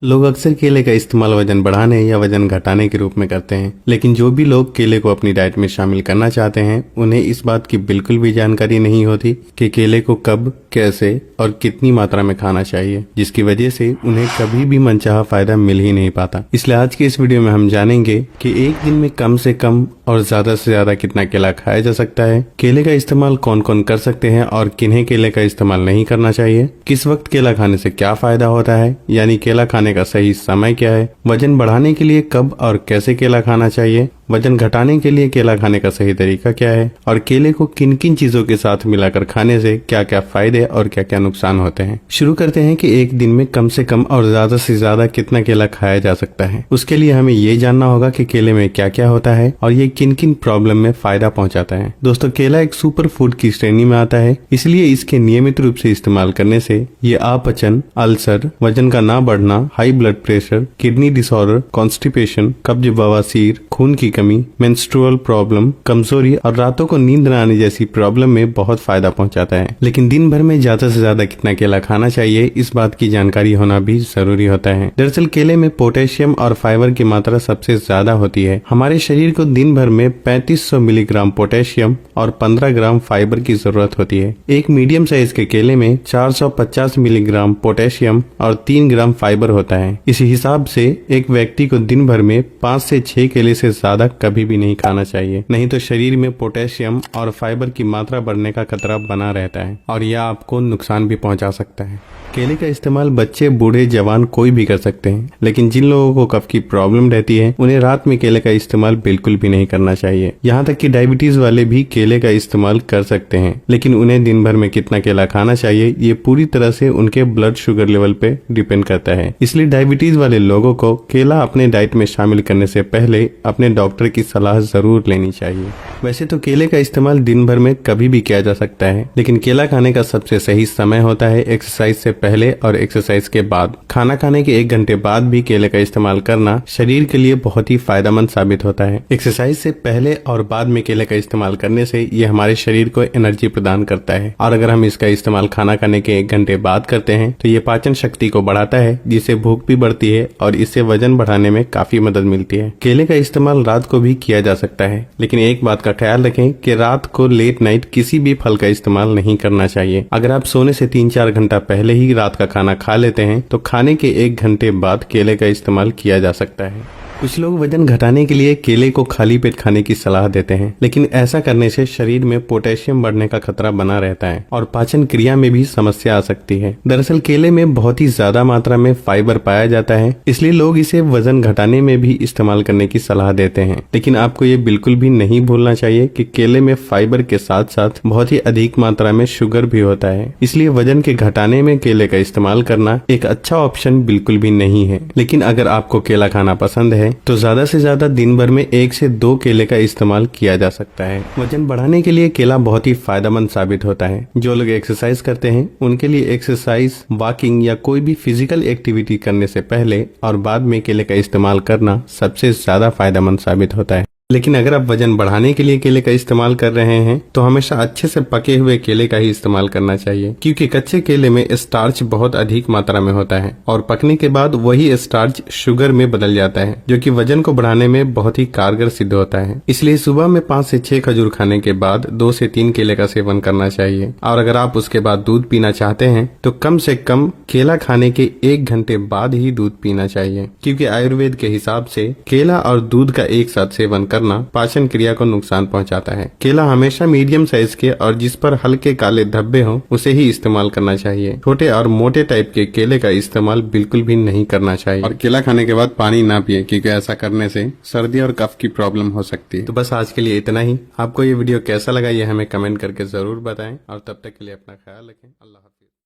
लोग अक्सर केले का इस्तेमाल वजन बढ़ाने या वजन घटाने के रूप में करते हैं, लेकिन जो भी लोग केले को अपनी डाइट में शामिल करना चाहते हैं उन्हें इस बात की बिल्कुल भी जानकारी नहीं होती कि केले को कब, कैसे और कितनी मात्रा में खाना चाहिए, जिसकी वजह से उन्हें कभी भी मनचाहा फायदा मिल ही नहीं पाता। इसलिए आज के इस वीडियो में हम जानेंगे कि एक दिन में कम से कम और ज्यादा से ज्यादा कितना केला खाया जा सकता है, केले का इस्तेमाल कौन कौन कर सकते हैं और किन्हें केले का इस्तेमाल नहीं करना चाहिए, किस वक्त केला खाने से क्या फायदा होता है, यानी केला खाने का सही समय क्या है, वजन बढ़ाने के लिए कब और कैसे केला खाना चाहिए, वजन घटाने के लिए केला खाने का सही तरीका क्या है और केले को किन किन चीजों के साथ मिलाकर खाने से क्या क्या फायदे और क्या क्या नुकसान होते हैं। शुरू करते हैं कि एक दिन में कम से कम और ज्यादा से ज्यादा कितना केला खाया जा सकता है। उसके लिए हमें ये जानना होगा कि केले में क्या क्या होता है और ये किन किन प्रॉब्लम में फायदा पहुंचाता है। दोस्तों, केला एक सुपर फूड की श्रेणी में आता है, इसलिए इसके नियमित रूप से इस्तेमाल करने से ये अपचन, अल्सर, वजन का ना बढ़ना, high blood pressure, kidney disorder, constipation, कब्ज, बवासीर, खून की कमी, मेंस्ट्रुअल प्रॉब्लम, कमजोरी और रातों को नींद न आने जैसी प्रॉब्लम में बहुत फायदा पहुंचाता है। लेकिन दिन भर में ज्यादा से ज्यादा कितना केला खाना चाहिए, इस बात की जानकारी होना भी जरूरी होता है। दरअसल केले में पोटेशियम और फाइबर की मात्रा सबसे ज्यादा होती है। हमारे शरीर को दिन भर में 3500 मिलीग्राम पोटेशियम और 15 ग्राम फाइबर की जरूरत होती है। एक मीडियम साइज के केले में 450 मिलीग्राम पोटेशियम और 3 ग्राम फाइबर होता है। इस हिसाब से एक व्यक्ति को दिन भर में 5 से 6 केले से ज्यादा कभी भी नहीं खाना चाहिए, नहीं तो शरीर में पोटेशियम और फाइबर की मात्रा बढ़ने का खतरा बना रहता है और यह आपको नुकसान भी पहुंचा सकता है। केले का इस्तेमाल बच्चे, बूढ़े, जवान कोई भी कर सकते हैं, लेकिन जिन लोगों को कफ की प्रॉब्लम रहती है उन्हें रात में केले का इस्तेमाल बिल्कुल भी नहीं करना चाहिए। यहाँ तक कि डायबिटीज वाले भी केले का इस्तेमाल कर सकते हैं, लेकिन उन्हें दिन भर में कितना केला खाना चाहिए ये पूरी तरह से उनके ब्लड शुगर लेवल पे डिपेंड करता है। इसलिए डायबिटीज वाले लोगों को केला अपने डाइट में शामिल करने से पहले अपने डॉक्टर की सलाह जरूर लेनी चाहिए। वैसे तो केले का इस्तेमाल दिन भर में कभी भी किया जा सकता है, लेकिन केला खाने का सबसे सही समय होता है एक्सरसाइज से पहले और एक्सरसाइज के बाद। खाना खाने के 1 घंटे बाद भी केले का इस्तेमाल करना शरीर के लिए बहुत ही फायदेमंद साबित होता है। एक्सरसाइज से पहले और बाद में केले का इस्तेमाल करने से ये हमारे शरीर को एनर्जी प्रदान करता है, और अगर हम इसका इस्तेमाल खाना खाने के 1 घंटे बाद करते हैं तो ये पाचन शक्ति को बढ़ाता है, जिससे भूख भी बढ़ती है और इससे वजन बढ़ाने में काफी मदद मिलती है। केले का इस्तेमाल रात को भी किया जा सकता है, लेकिन एक बात का ख्याल रखें कि रात को लेट नाइट किसी भी फल का इस्तेमाल नहीं करना चाहिए। अगर आप सोने से 3-4 घंटा पहले ही रात का खाना खा लेते हैं तो खाने के 1 घंटे बाद केले का इस्तेमाल किया जा सकता है। कुछ लोग वजन घटाने के लिए केले को खाली पेट खाने की सलाह देते हैं, लेकिन ऐसा करने से शरीर में पोटेशियम बढ़ने का खतरा बना रहता है और पाचन क्रिया में भी समस्या आ सकती है। दरअसल केले में बहुत ही ज्यादा मात्रा में फाइबर पाया जाता है, इसलिए लोग इसे वजन घटाने में भी इस्तेमाल करने की सलाह देते हैं। लेकिन आपको ये बिल्कुल भी नहीं भूलना चाहिए कि केले में फाइबर के साथ साथ बहुत ही अधिक मात्रा में शुगर भी होता है, इसलिए वजन के घटाने में केले का इस्तेमाल करना एक अच्छा ऑप्शन बिल्कुल भी नहीं है। लेकिन अगर आपको केला खाना पसंद है तो ज्यादा से ज्यादा दिन भर में 1 से 2 केले का इस्तेमाल किया जा सकता है। वजन बढ़ाने के लिए केला बहुत ही फायदेमंद साबित होता है। जो लोग एक्सरसाइज करते हैं उनके लिए एक्सरसाइज, वॉकिंग या कोई भी फिजिकल एक्टिविटी करने से पहले और बाद में केले का इस्तेमाल करना सबसे ज्यादा फायदेमंद साबित होता है। लेकिन अगर आप वजन बढ़ाने के लिए केले का इस्तेमाल कर रहे हैं तो हमेशा अच्छे से पके हुए केले का ही इस्तेमाल करना चाहिए, क्योंकि कच्चे केले में स्टार्च बहुत अधिक मात्रा में होता है और पकने के बाद वही स्टार्च शुगर में बदल जाता है, जो कि वजन को बढ़ाने में बहुत ही कारगर सिद्ध होता है। इसलिए सुबह में 5 से 6 खजूर खाने के बाद 2 से 3 केले का सेवन करना चाहिए, और अगर आप उसके बाद दूध पीना चाहते हैं तो कम से कम केला खाने के 1 घंटे बाद ही दूध पीना चाहिए, क्योंकि आयुर्वेद के हिसाब से केला और दूध का एक साथ सेवन करना पाचन क्रिया को नुकसान पहुंचाता है। केला हमेशा मीडियम साइज के और जिस पर हल्के काले धब्बे हों उसे ही इस्तेमाल करना चाहिए। छोटे और मोटे टाइप के केले का इस्तेमाल बिल्कुल भी नहीं करना चाहिए, और केला खाने के बाद पानी ना पिए, क्योंकि ऐसा करने से सर्दी और कफ की प्रॉब्लम हो सकती है। तो बस आज के लिए इतना ही। आपको ये वीडियो कैसा लगा ये हमें कमेंट करके जरूर बताएं, और तब तक के लिए अपना ख्याल रखें। अल्लाह हाफिज।